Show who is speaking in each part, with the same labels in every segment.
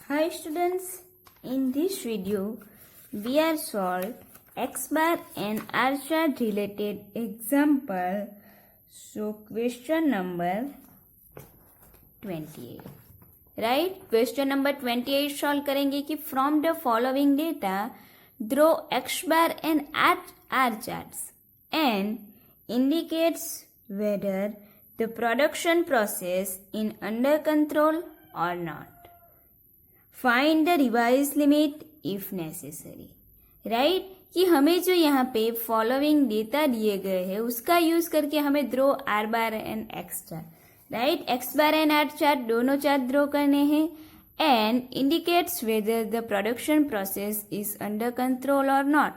Speaker 1: Hi students, in this video we are solve X bar and R chart related example. So question number 28. Right? Question number 28 solve करेंगे कि from the following data draw X bar and R charts and indicates whether the production process is under control or not. Find the revise limit if necessary. Right, कि हमें जो यहाँ पे following data दिए गए हैं उसका यूज करके हमें draw R bar and X chart. Right, X bar and R chart दोनों चार्ट ड्रॉ करने हैं and indicates whether the production process is under control और नॉट.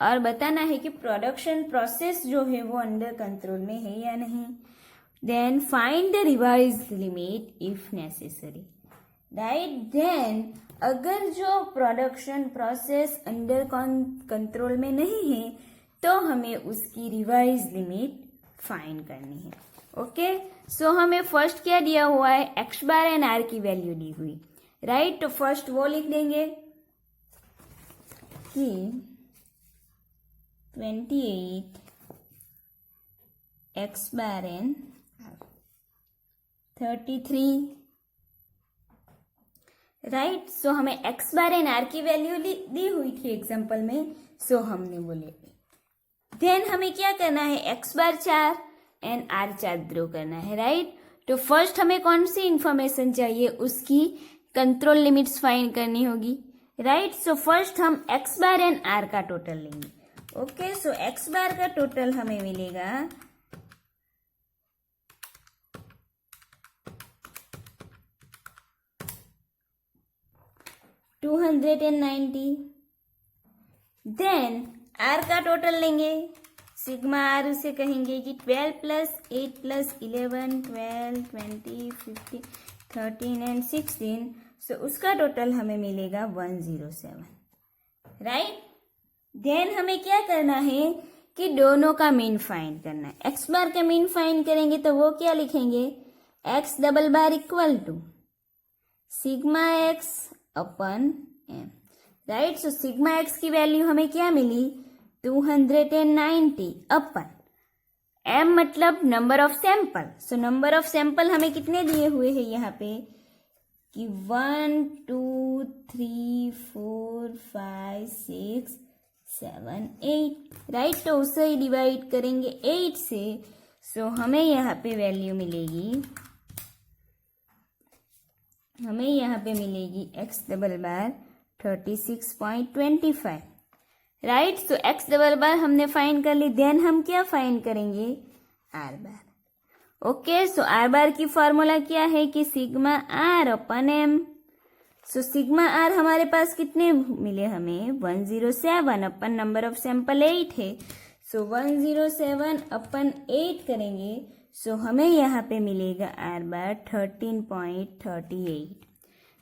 Speaker 1: और बताना है कि प्रोडक्शन प्रोसेस जो है वो अंडर कंट्रोल में है या नहीं. Then find the revise limit if necessary. Right, देन अगर जो प्रोडक्शन प्रोसेस अंडर कंट्रोल में नहीं है तो हमें उसकी रिवाइज लिमिट फाइंड करनी है. ओके, सो हमें फर्स्ट क्या दिया हुआ है, एक्स बार एंड आर की वैल्यू दी हुई. राइट, तो फर्स्ट वो लिख देंगे कि 28 x bar and 33. Right, so हमें एक्स बार एंड आर की वैल्यू दी हुई थी एग्जाम्पल में, सो हमने बोले. देन हमें क्या करना है, X bar 4 and R 4 draw करना है. राइट, तो फर्स्ट हमें कौन सी इंफॉर्मेशन चाहिए, उसकी कंट्रोल लिमिट्स फाइंड करनी होगी. राइट, सो फर्स्ट हम एक्स बार एंड आर का टोटल लेंगे. ओके, सो एक्स बार का टोटल हमें मिलेगा 290. देन आर का टोटल लेंगे, सिग्मा आर उसे कहेंगे कि 12 प्लस 8 प्लस 11 12 20 15 13 एंड 16. सो उसका टोटल हमें मिलेगा 107. राइट, देन हमें क्या करना है कि दोनों का मीन फाइंड करना है. एक्स बार का मीन फाइंड करेंगे तो वो क्या लिखेंगे, X double bar equal to sigma X upon M. Right, so sigma X की वैल्यू हमें क्या मिली, 290 अपन एम मतलब number of sample. So number of sample हमें कितने दिए हुए हैं यहाँ पे कि 1 2 3 4 5 6 7 8. राइट, तो उसे डिवाइड करेंगे 8 से. सो हमें यहाँ पे वैल्यू मिलेगी, हमें यहाँ पे मिलेगी X double bar 36.25. Right, so X double bar हमने फाइंड कर ली. देन हम क्या फाइंड करेंगे, R bar. Okay, so R bar की फॉर्मूला क्या है कि sigma R upon M. So sigma R हमारे पास कितने मिले, हमें 107 अपन नंबर ऑफ सैंपल 8 है. सो 107 अपन 8 करेंगे, सो हमें यहाँ पे मिलेगा आर बार 13.38.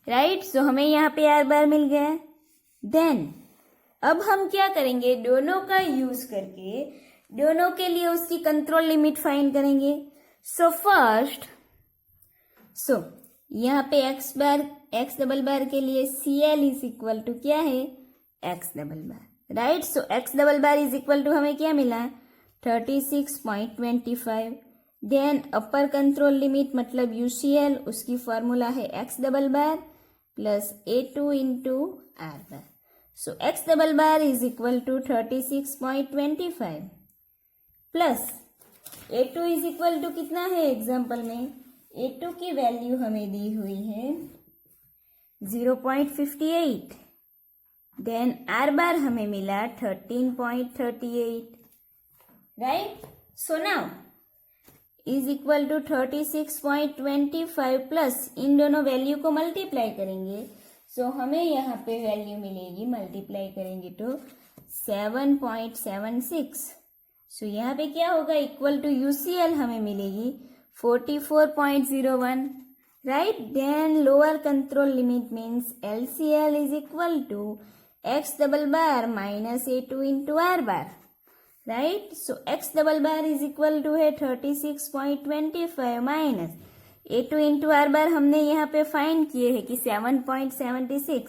Speaker 1: राइट, सो हमें यहाँ पे आर बार मिल गया. देन अब हम क्या करेंगे, दोनों का यूज करके दोनों के लिए उसकी कंट्रोल लिमिट फाइंड करेंगे. सो फर्स्ट, सो यहाँ पे एक्स डबल बार के लिए CL इज इक्वल टू क्या है, X double bar. Right, so X double bar is equal to हमें क्या मिला, 36.25. देन अपर कंट्रोल लिमिट मतलब UCL, उसकी फॉर्मूला है X double bar plus A2 into R bar. So X double bar is equal to 36.25 plus A2 is equal to कितना है example में, A2 की वैल्यू हमें दी हुई है 0.58. देन आर बार हमें मिला 13.38. Right, so now is equal to 36.25 plus इन दोनों वैल्यू को मल्टीप्लाई करेंगे. सो हमें यहाँ पे वैल्यू मिलेगी, मल्टीप्लाई करेंगे तो 7.76. सो यहाँ पे क्या होगा, इक्वल टू UCL हमें मिलेगी 44.01. Right, then lower control limit means LCL is equal to x double bar minus A2 into R bar. Right, so X double bar is equal to है 36.25 माइनस A2 इंटू आर बार हमने यहाँ पे find किए हैं कि 7.76,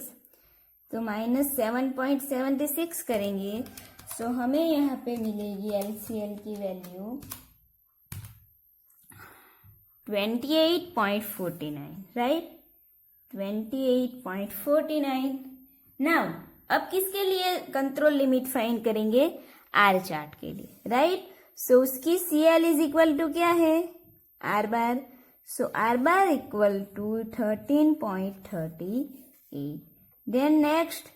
Speaker 1: तो minus 7.76 करेंगे, सो हमें यहाँ पे मिलेगी LCL की वैल्यू 28.49, राइट, 28.49। नाउ अब किसके लिए कंट्रोल लिमिट फाइंड करेंगे? आर चार्ट के लिए, राइट। सो उसकी CL इज इक्वल टू क्या है? R bar. So R bar equal to 13.38। Then next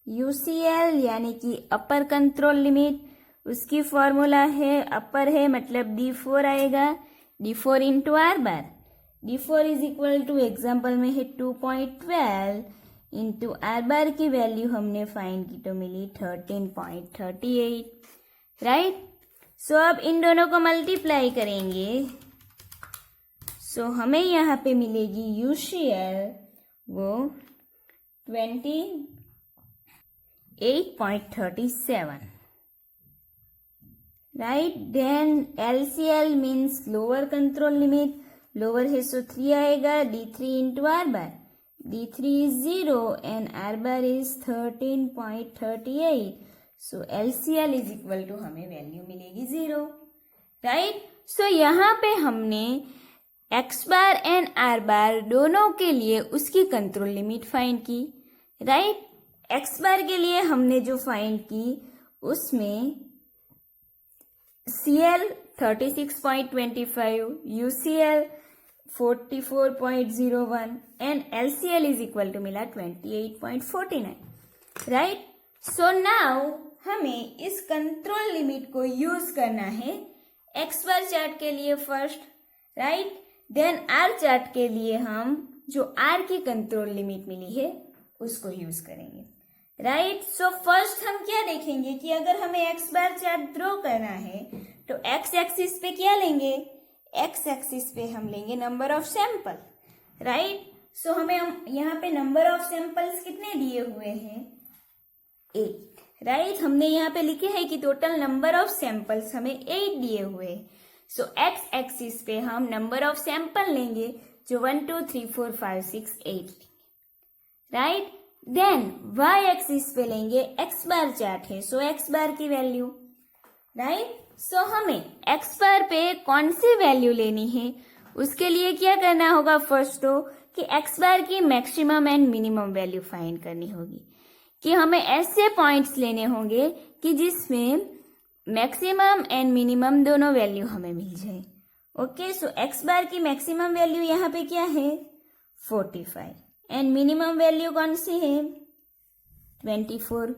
Speaker 1: UCL यानी कि अपर कंट्रोल लिमिट, उसकी फॉर्मूला है, अपर है मतलब D4 आएगा, D4 into R bar. D4 is equal to example में है 2.12 इंटू आर बार की वैल्यू हमने फाइंड की तो मिली 13.38, राइट। सो अब इन दोनों को मल्टीप्लाई करेंगे, सो हमें यहाँ पे मिलेगी UCL वो 28.37, right. Then LCL means lower control limit, lower है सो 3 आएगा, D3 into R bar. D3 is 0 and R bar is 13.38. So LCL is equal to हमें वैल्यू मिलेगी 0, राइट। सो यहाँ पे हमने X बार एंड R बार दोनों के लिए उसकी कंट्रोल लिमिट फाइंड की, राइट। X बार के लिए हमने जो फाइंड की उसमें CL 36.25, UCL 44.01 and LCL is equal to मिला 28.49, राइट। सो नाउ हमें इस कंट्रोल लिमिट को यूज करना है X बार चार्ट के लिए first, right. Then R chart के लिए हम जो R की कंट्रोल लिमिट मिली है उसको यूज करेंगे, राइट। सो फर्स्ट हम क्या देखेंगे कि अगर हमें X बार चार्ट ड्रॉ करना है तो X एक्सिस पे क्या लेंगे? X एक्सिस पे हम लेंगे number of sample, right. So हमें हम यहाँ पे नंबर ऑफ सैंपल्स कितने दिए हुए हैं? 8, राइट। हमने यहाँ पे लिखे हैं कि टोटल नंबर ऑफ सैंपल्स हमें 8 दिए हुए हैं। सो X एक्सिस पे हम नंबर ऑफ सैंपल लेंगे जो 1 2 3 4 5 6 8, राइट। देन Y एक्सिस पे लेंगे X बार चार्ट है, सो X बार की वैल्यू, राइट। सो हमें X बार पे कौन सी वैल्यू लेनी है उसके लिए क्या करना होगा? फर्स्ट तो कि X बार की maximum and minimum value find करनी होगी, कि हमें ऐसे पॉइंट्स लेने होंगे कि जिसमें मैक्सिमम एंड मिनिमम दोनों वैल्यू हमें मिल जाए, ओके। सो X बार की मैक्सिमम वैल्यू यहाँ पे क्या है? 45 एंड मिनिमम वैल्यू कौन सी है? 24,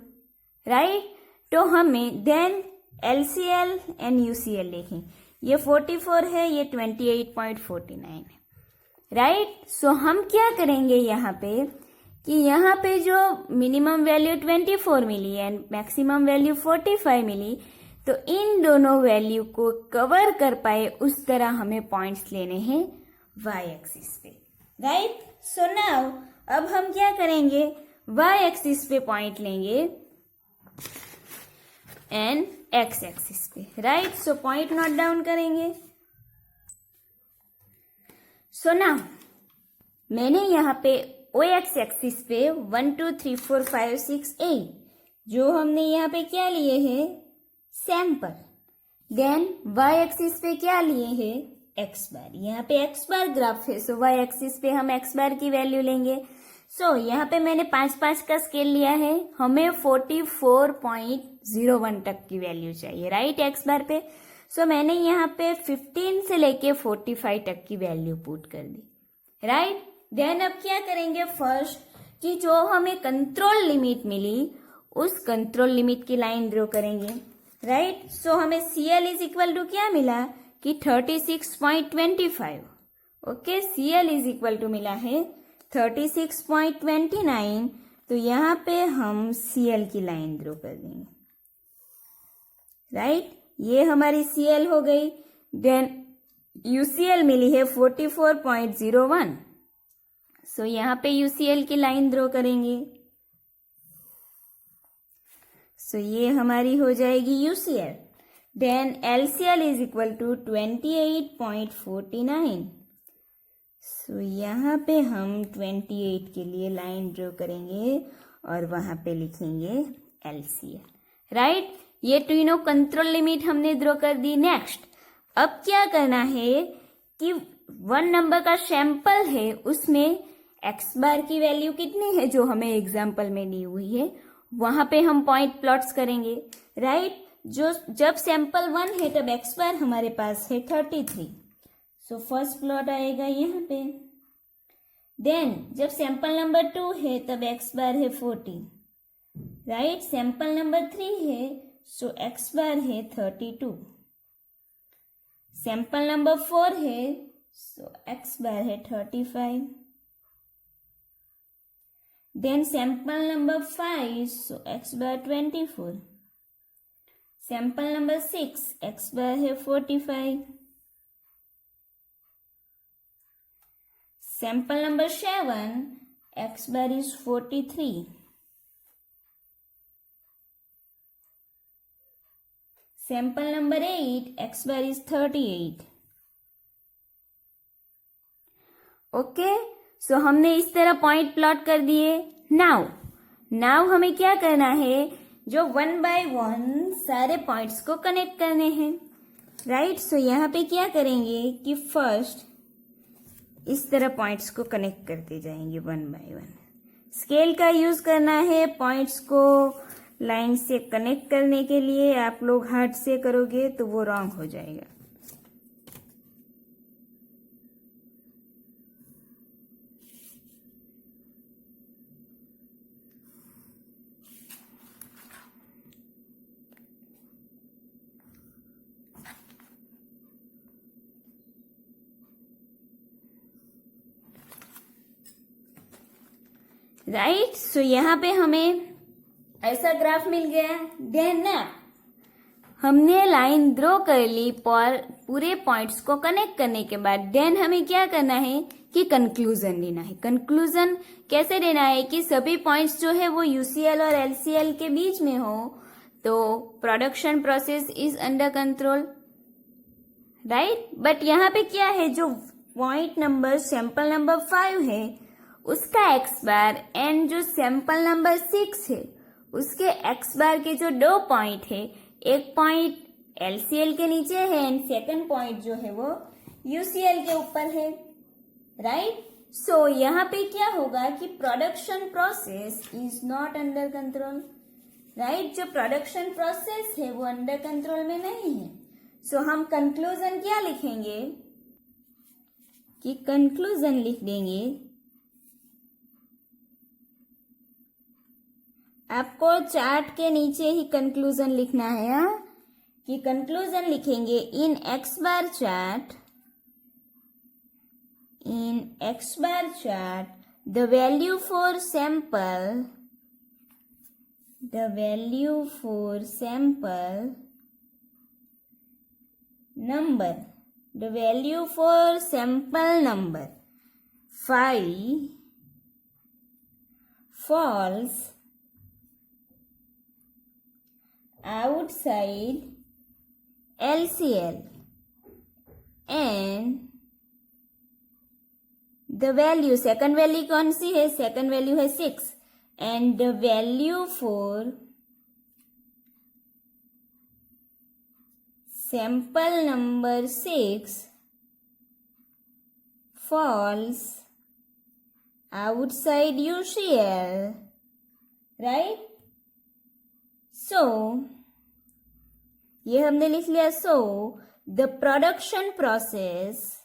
Speaker 1: राइट। तो हमें देन LCL एंड UCL लिखें, ये 44 है, ये 28.49 है, राइट। सो हम क्या करेंगे यहाँ पे कि यहाँ पे जो मिनिमम वैल्यू 24 मिली एंड मैक्सिमम वैल्यू 45 मिली, तो इन दोनों वैल्यू को कवर कर पाए उस तरह हमें पॉइंट्स लेने हैं Y एक्सिस पे, राइट। सो नाउ अब हम क्या करेंगे? Y एक्सिस पे पॉइंट लेंगे एंड X एक्सिस पे, right. So point note down करेंगे। सो नाउ मैंने यहाँ पे OX एक्सिस पे 1 2 3 4 5 6 8 जो हमने यहाँ पे क्या लिए हैं? सैंपल। देन Y एक्सिस पे क्या लिए हैं? X बार। यहाँ पे X बार ग्राफ है, सो Y एक्सिस पे हम X बार की वैल्यू लेंगे। सो यहाँ पे मैंने 5-5 का स्केल लिया है, हमें 44.01 तक की वैल्यू चाहिए, राइट, X बार पे। सो मैंने यहाँ पे 15 से लेके 45 तक की वैल्यू पुट कर दी, राइट। देन अब क्या करेंगे? फर्स्ट कि जो हमें कंट्रोल लिमिट मिली उस कंट्रोल लिमिट की लाइन ड्रॉ करेंगे, राइट। सो हमें CL इज इक्वल टू क्या मिला कि 36.25, okay. CL is equal to मिला है 36.29, तो यहाँ पे हम CL की लाइन ड्रॉ कर देंगे, राइट। ये हमारी CL हो गई। देन UCL मिली है 44.01, सो यहाँ पे UCL की लाइन ड्रॉ करेंगे, सो ये हमारी हो जाएगी UCL। Then LCL is equal to 28.49, so यहाँ पे हम 28 के लिए लाइन ड्रॉ करेंगे और वहाँ पे लिखेंगे LCL, राइट। ये तीनों कंट्रोल लिमिट हमने ड्रॉ कर दी। नेक्स्ट अब क्या करना है कि 1 नंबर का सैंपल है, उसमें एक्स बार की वैल्यू कितनी है जो हमें एग्जाम्पल में दी हुई है, वहां पे हम पॉइंट प्लॉट्स करेंगे, राइट। जो जब सैंपल 1 है तब एक्स बार हमारे पास है 33, सो फर्स्ट प्लॉट आएगा यहाँ पे। देन जब सैंपल नंबर 2 है तब एक्स बार है 40, राइट। सैंपल नंबर 3 है सो एक्स बार है 32। सैंपल नंबर 4 है सो एक्स बार है 35। Then sample number 5 so x bar 24। Sample number 6 x bar है 45। Sample number 7 x bar is 43। Sample number 8 x bar is 38। Okay, so हमने इस तरह point plot कर दिए। नाउ हमें क्या करना है, जो 1 बाय 1 सारे पॉइंट्स को कनेक्ट करने हैं, राइट। सो यहाँ पे क्या करेंगे कि फर्स्ट इस तरह पॉइंट्स को कनेक्ट करते जाएंगे 1 बाय 1। स्केल का यूज करना है पॉइंट्स को लाइन से कनेक्ट करने के लिए। आप लोग हाथ से करोगे तो वो रॉन्ग हो जाएगा। राइट, सो यहाँ पे हमें ऐसा ग्राफ मिल गया। देन ना हमने लाइन ड्रॉ कर ली पर पूरे पॉइंट्स को कनेक्ट करने के बाद देन हमें क्या करना है कि कंक्लूजन लेना है। कंक्लूजन कैसे लेना है कि सभी पॉइंट्स जो है वो यूसीएल और एलसीएल के बीच में हो, तो production process is under control, right. But यहाँ पे क्या है, जो पॉइंट नंबर सैंपल नंबर 5 है उसका एक्स बार एंड जो सैंपल नंबर 6 है उसके एक्स बार के जो 2 पॉइंट है, एक पॉइंट एलसीएल के नीचे है एंड सेकंड पॉइंट जो है वो यूसीएल के ऊपर है, राइट। सो यहाँ पे क्या होगा कि production process is not under control, right. जो प्रोडक्शन प्रोसेस है वो अंडर कंट्रोल में नहीं है। सो हम कंक्लूजन क्या लिखेंगे कि कंक्लूजन लिख देंगे, आपको चार्ट के नीचे ही कंक्लूजन लिखना है, कि कंक्लूजन लिखेंगे in x bar chart, the value for sample number 5 falls outside LCL and the value, second value कौन सी है, second value है 6 and the value for sample number 6 falls outside UCL, right। So ये हमने लिख लिया। So the production process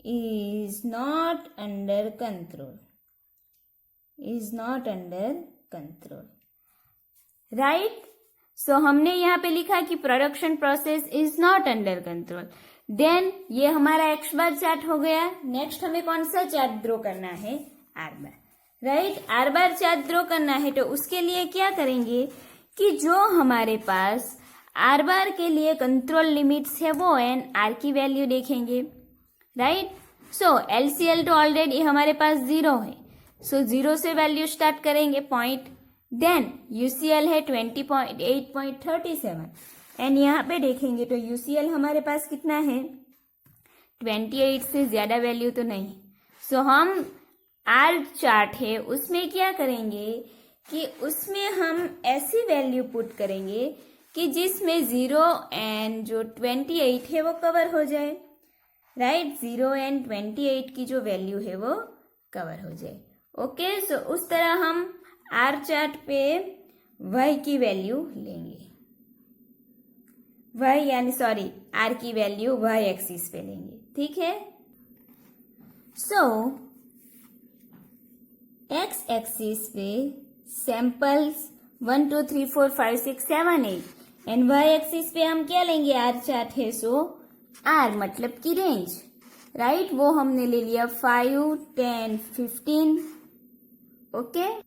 Speaker 1: is not under control, right। सो हमने यहाँ पे लिखा कि production process is not under control. Then ये हमारा एक्स बार चार्ट हो गया। नेक्स्ट हमें कौन सा चार्ट ड्रॉ करना है, R bar, right. Are bar chart draw करना है तो उसके लिए क्या करेंगे कि जो हमारे पास आर बार के लिए कंट्रोल लिमिट्स है वो एन आर की वैल्यू देखेंगे, राइट। सो एलसीएल तो ऑलरेडी हमारे पास 0 है, सो 0 से वैल्यू स्टार्ट करेंगे पॉइंट। देन यूसीएल है 20.8.37 एंड यहाँ पे देखेंगे तो यूसीएल हमारे पास कितना है, 28 से ज्यादा वैल्यू तो नहीं। सो हम आर चार्ट है उसमें क्या करेंगे कि उसमें हम ऐसी वैल्यू पुट करेंगे कि जिसमें 0 एंड जो 28 है वो कवर हो जाए, राइट। 0 एंड 28 की जो वैल्यू है वो कवर हो जाए। ओके, सो उस तरह हम आर चार्ट पे y की वैल्यू लेंगे, y यानी सॉरी r की वैल्यू y एक्सिस पे लेंगे, ठीक है। सो x एक्सिस पे सैंपल्स 1 2 3 4 5 6 7 8 एंड y एक्सिस पे हम क्या लेंगे, आर चार्ट है सो r मतलब की रेंज, राइट। वो हमने ले लिया 5 10 15। ओके,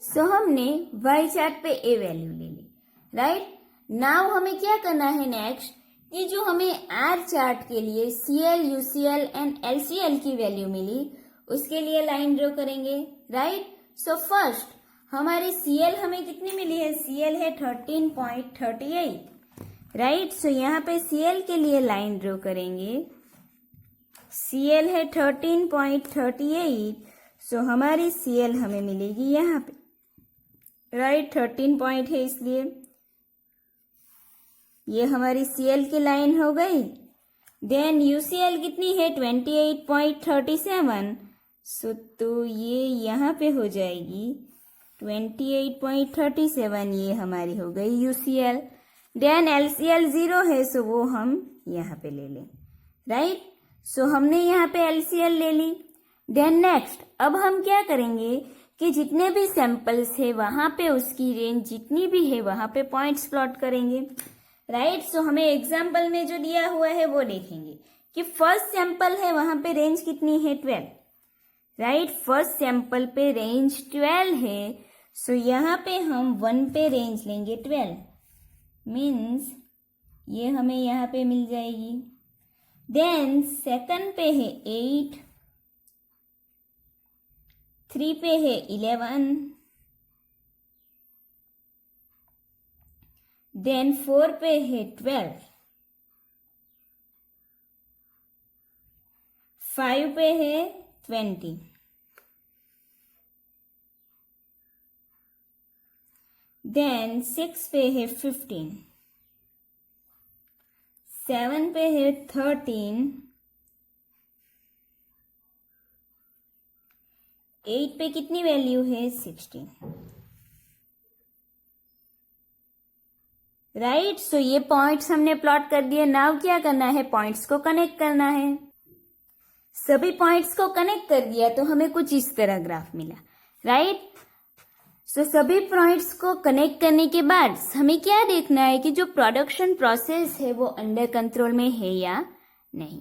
Speaker 1: सो हमने y चार्ट पे a वैल्यू ले ली, राइट। नाउ हमें क्या करना है नेक्स्ट, कि जो हमें r चार्ट के लिए CL, UCL एंड LCL की वैल्यू मिली उसके लिए लाइन ड्रॉ करेंगे, राइट। सो फर्स्ट हमारी CL हमें कितनी मिली है, CL है 13.38, राइट। सो यहाँ पे CL के लिए लाइन ड्रॉ करेंगे, CL है 13.38। सो हमारी CL हमें मिलेगी यहाँ पे, राइट। 13 पॉइंट है इसलिए ये हमारी CL की लाइन हो गई। देन UCL कितनी है 28.37। सो तो ये यहाँ पे हो जाएगी 28.37, ये हमारी हो गई UCL। देन LCL 0 है सो वो हम यहाँ पे ले लें, राइट। सो हमने यहाँ पे LCL ले ली। देन नेक्स्ट अब हम क्या करेंगे कि जितने भी सैंपल्स है वहां पे उसकी रेंज जितनी भी है वहां पे पॉइंट्स प्लॉट करेंगे, राइट। सो हमें एग्जाम्पल में जो दिया हुआ है वो देखेंगे कि फर्स्ट सैंपल है वहां पे रेंज कितनी है 12, राइट। फर्स्ट सैंपल पे रेंज 12 है, सो यहाँ पे हम 1 पे रेंज लेंगे 12, मीन्स ये हमें यहाँ पे मिल जाएगी। देन सेकंड पे है 8, 3 पे है 11, देन 4 पे है 12, 5 पे है 20, देन 6 पे है 15, 7 पे है 13, 8 पे कितनी वैल्यू है 16, राइट। सो ये पॉइंट्स हमने प्लॉट कर दिए। नाउ क्या करना है, पॉइंट्स को कनेक्ट करना है। सभी पॉइंट्स को कनेक्ट कर दिया तो हमें कुछ इस तरह ग्राफ मिला, राइट। सो सभी पॉइंट्स को कनेक्ट करने के बाद हमें क्या देखना है कि जो प्रोडक्शन प्रोसेस है वो अंडर कंट्रोल में है या नहीं,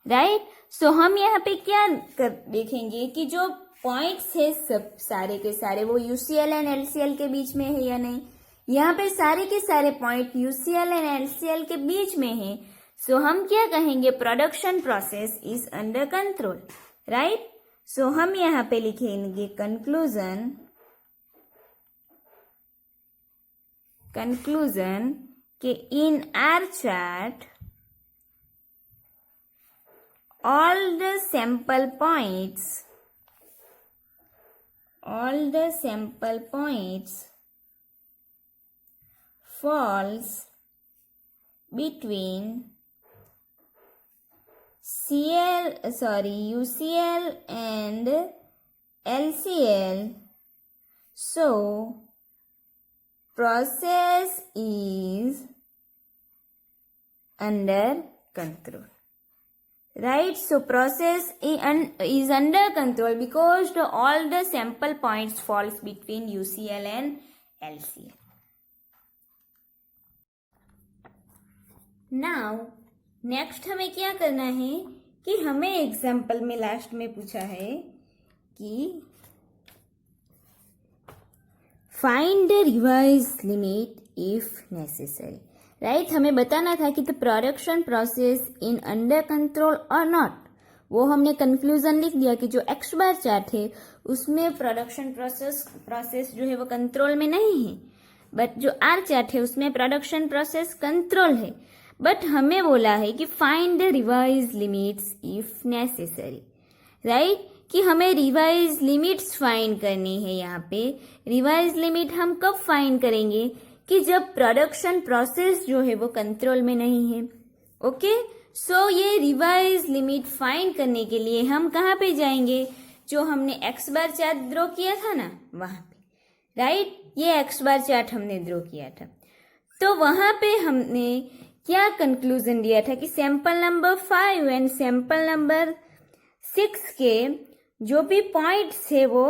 Speaker 1: राइट। सो हम यहाँ पे क्या देखेंगे कि जो पॉइंट्स है सब सारे के सारे वो UCL एंड LCL के बीच में है या नहीं। यहाँ पे सारे के सारे पॉइंट UCL एंड LCL के बीच में है, सो हम क्या कहेंगे, production process is under control, right. So हम यहाँ पे लिखेंगे कंक्लूजन कि in R chart all the sample points falls between UCL and LCL, so process is under control, right. So process is under control because all the sample points falls between UCL and LCL. Now next हमें क्या करना है कि हमें example में last में पूछा है कि find the revise limit if necessary, right. हमें बताना था कि the production process in under control और नॉट। वो हमने कंक्लूजन लिख दिया कि जो एक्स बार चार्ट है उसमें प्रोडक्शन प्रोसेस जो है वो कंट्रोल में नहीं है, बट जो आर चार्ट है उसमें प्रोडक्शन प्रोसेस कंट्रोल है, बट हमें बोला है कि find the revise limits if necessary, right, कि हमें रिवाइज लिमिट्स फाइंड करनी है। यहाँ पे रिवाइज लिमिट हम कब फाइंड करेंगे, कि जब प्रोडक्शन प्रोसेस जो है वो कंट्रोल में नहीं है। ओके, सो ये रिवाइज लिमिट फाइंड करने के लिए हम कहाँ पे जाएंगे, जो हमने एक्स बार चार्ट ड्रॉ किया था ना वहां पे, राइट, ये एक्स बार चार्ट हमने ड्रॉ किया था। तो वहां पे हमने क्या कंक्लूजन दिया था कि sample number 5 and sample number 6 के जो भी पॉइंट्स है वो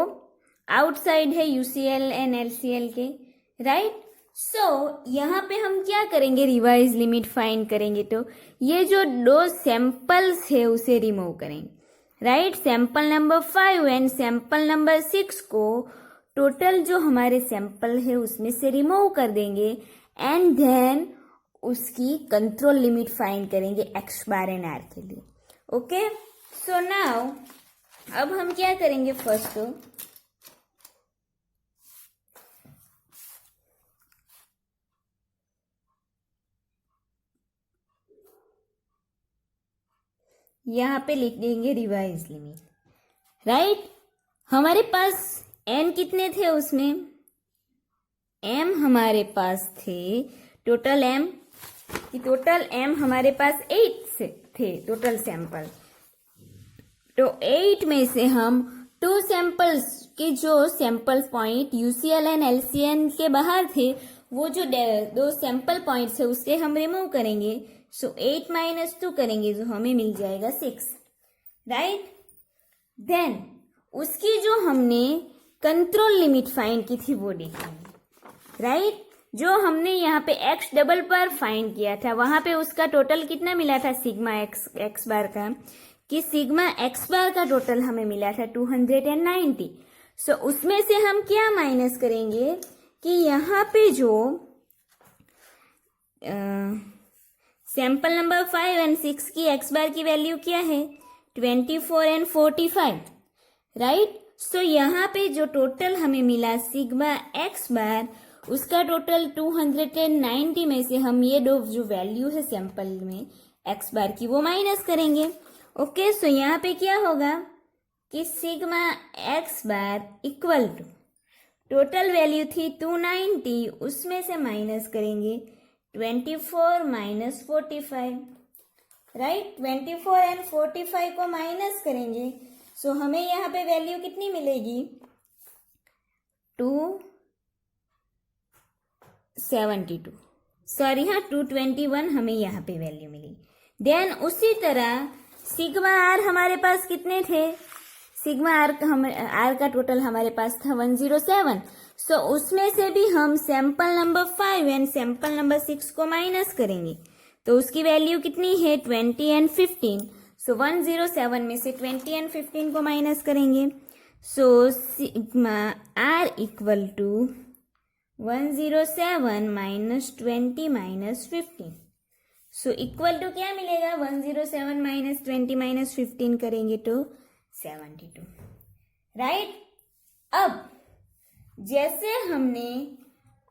Speaker 1: आउटसाइड है यूसीएल एंड एलसीएल के, राइट। सो यहाँ पे हम क्या करेंगे, रिवाइज लिमिट फाइंड करेंगे, तो ये जो दो सैंपल्स है उसे रिमूव करेंगे, right. Sample number 5 and sample number 6 को टोटल जो हमारे सैंपल है उसमें से रिमूव कर देंगे एंड देन उसकी कंट्रोल लिमिट फाइंड करेंगे एक्स बार एंड आर के लिए। ओके, सो नाउ अब हम क्या करेंगे, फर्स्ट तो यहाँ पे लिख देंगे रिवाइज लिमिट, राइट। हमारे पास एन कितने थे उसमें, एम हमारे पास थे टोटल एम, टोटल एम हमारे पास 8 थे टोटल सैंपल। तो 8 में से हम 2 सैंपल्स के जो sample point UCL and LCL के बाहर थे, वो जो 2 सैंपल पॉइंट्स है उससे हम रिमूव करेंगे। सो 8 - 2 करेंगे जो हमें मिल जाएगा 6, राइट। देन उसकी जो हमने कंट्रोल लिमिट फाइंड की थी वो देखेंगे, राइट। जो हमने यहाँ पे एक्स डबल बार फाइंड किया था वहां पे उसका टोटल कितना मिला था सिग्मा एक्स बार का, कि सिग्मा एक्स बार का टोटल हमें मिला था 290। सो उसमें से हम क्या माइनस करेंगे कि यहाँ पे जो सैंपल नंबर 5 एंड 6 की एक्स बार की वैल्यू क्या है, 24 एंड 45, राइट। सो यहाँ पे जो टोटल हमें मिला सिग्मा एक्स बार, उसका टोटल 290 में से हम ये दो जो वैल्यू है सैंपल में एक्स बार की वो माइनस करेंगे। ओके, सो यहाँ पे क्या होगा कि sigma x bar equal to total value थी 290, उसमें से माइनस करेंगे 24 - 45, राइट। 24 एंड 45 को माइनस करेंगे, सो हमें यहाँ पे वैल्यू कितनी मिलेगी, 272, सॉरी हाँ 221 हमें यहाँ पे वैल्यू मिली। देन उसी तरह सिग्मा आर हमारे पास कितने थे, सिग्मा आर का टोटल हमारे पास था 107। सो उसमें से भी हम sample number 5 and sample number 6 को माइनस करेंगे, तो उसकी वैल्यू कितनी है 20 एंड 15। सो 107 में से 20 एंड 15 को माइनस करेंगे, so sigma R equal to 107 - 20 - 15। So equal to क्या मिलेगा, 107 - 20 - 15 करेंगे तो 72, राइट। अब जैसे हमने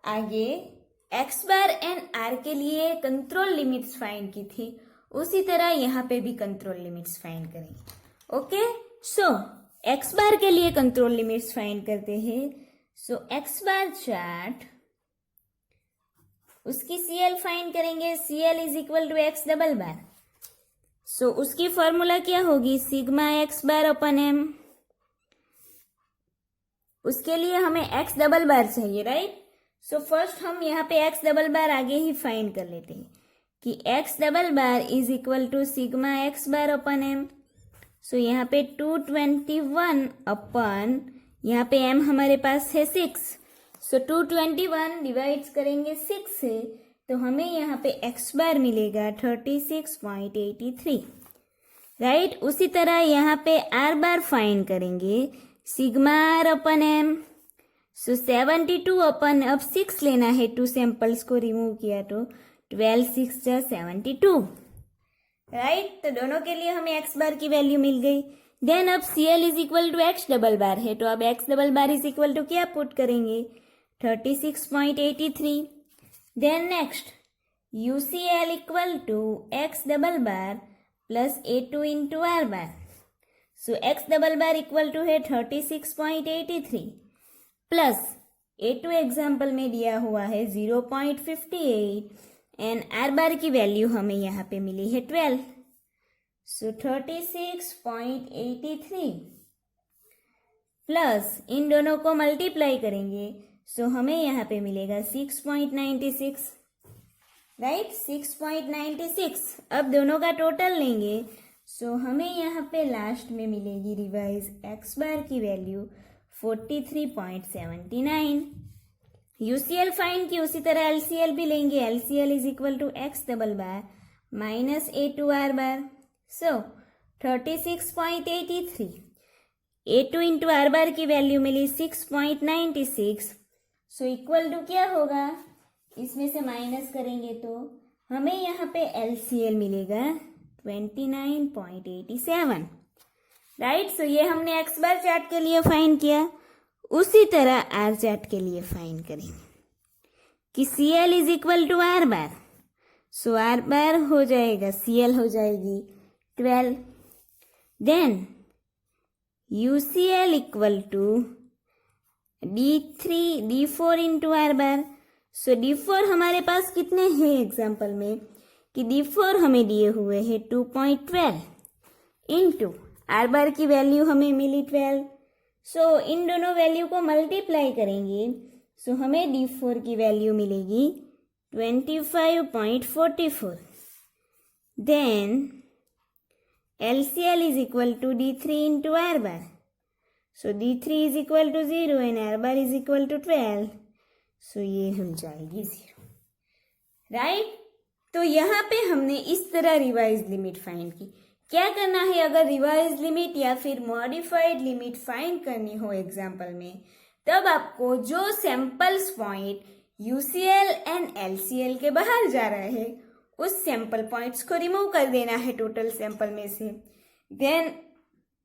Speaker 1: आगे एक्स बार एंड आर के लिए कंट्रोल लिमिट्स फाइंड की थी, उसी तरह यहाँ पे भी कंट्रोल लिमिट्स फाइंड करेंगे। ओके, सो एक्स बार के लिए कंट्रोल लिमिट्स फाइंड करते हैं। सो एक्स बार चार्ट, उसकी सीएल फाइंड करेंगे, CL is equal to x double bar. So उसकी फॉर्मूला क्या होगी, sigma x bar upon m. उसके लिए हमें एक्स डबल बार चाहिए, राइट। सो फर्स्ट हम यहाँ पे एक्स डबल बार आगे ही फाइंड कर लेते हैं कि x double bar is equal to sigma x bar upon M. So यहाँ पे 221 अपन, यहाँ पे एम हमारे पास है 6। सो 221 डिवाइड करेंगे 6 से, तो हमें यहाँ पे एक्स बार मिलेगा 36.83, राइट। उसी तरह यहाँ पे आर बार फाइंड करेंगे, सिग्मा आर अपन एम। सो 72 अपन, अब 6 लेना है, 2 सैंपल्स को रिमूव किया तो 12 6 जा 72, राइट। तो दोनों के लिए हमें एक्स बार की वैल्यू मिल गई। देन अब CL is equal to x double bar है, तो अब x double bar is equal to क्या पुट करेंगे, 36.83. Then next, UCL equal to X double bar plus A2 into R bar. So X double bar equal to है 36.83 plus A2 example में दिया हुआ है 0.58 एंड R बार की value हमें यहाँ पे मिली है 12. सो 36.83 प्लस इन दोनों को मल्टीप्लाई करेंगे सो हमें यहाँ पे मिलेगा 6.96. राइट, 6.96. अब दोनों का टोटल लेंगे सो हमें यहाँ पे लास्ट में मिलेगी रिवाइज एक्स बार की वैल्यू 43.79. यूसीएल फाइंड की, उसी तरह एलसीएल भी लेंगे. LCL is equal to x double bar minus A2 R bar. So 36.83. A2 into R bar की वैल्यू मिली 6.96. सो इक्वल टू क्या होगा, इसमें से माइनस करेंगे तो हमें यहाँ पे एलसीएल मिलेगा 29.87. राइट, सो ये हमने एक्स बार चार्ट के लिए फाइंड किया. उसी तरह आर चार्ट के लिए फाइंड करेंगे कि C L is equal to R bar. So R bar हो जाएगा, सी एल हो जाएगी 12. Then UCL equal to D4 into R bar. So D4 हमारे पास कितने हैं एग्जाम्पल में कि D4 हमें दिए हुए हैं 2.12 इंटू आर बार की वैल्यू हमें मिली 12. सो इन दोनों वैल्यू को मल्टीप्लाई करेंगे सो हमें D4 की वैल्यू मिलेगी 25.44. Then LCL is equal to D3 into R bar. So D3 is equal to 0 and R bar is equal to 12. So ये हो जाएगी 0. राइट, तो यहाँ पे हमने इस तरह रिवाइज लिमिट फाइंड की. क्या करना है, अगर रिवाइज लिमिट या फिर मॉडिफाइड लिमिट फाइंड करनी हो एग्जाम्पल में, तब आपको जो samples point UCL and LCL के बाहर जा रहा है उस सैंपल पॉइंट्स को रिमूव कर देना है टोटल सैंपल में से. देन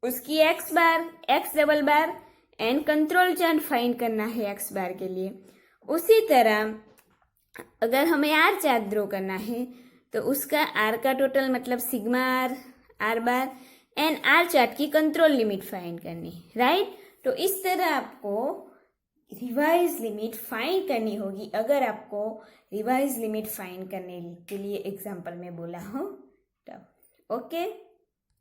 Speaker 1: उसकी x bar, x double bar and control chart find करना है एक्स बार के लिए. उसी तरह अगर हमें आर चार्ट ड्रॉ करना है तो उसका आर का टोटल मतलब sigma R, R bar and R chart की कंट्रोल लिमिट फाइंड करनी है. राइट, तो इस तरह आपको रिवाइज लिमिट फाइंड करनी होगी अगर आपको रिवाइज लिमिट फाइंड करने के लिए एग्जाम्पल में बोला हो तब. ओके.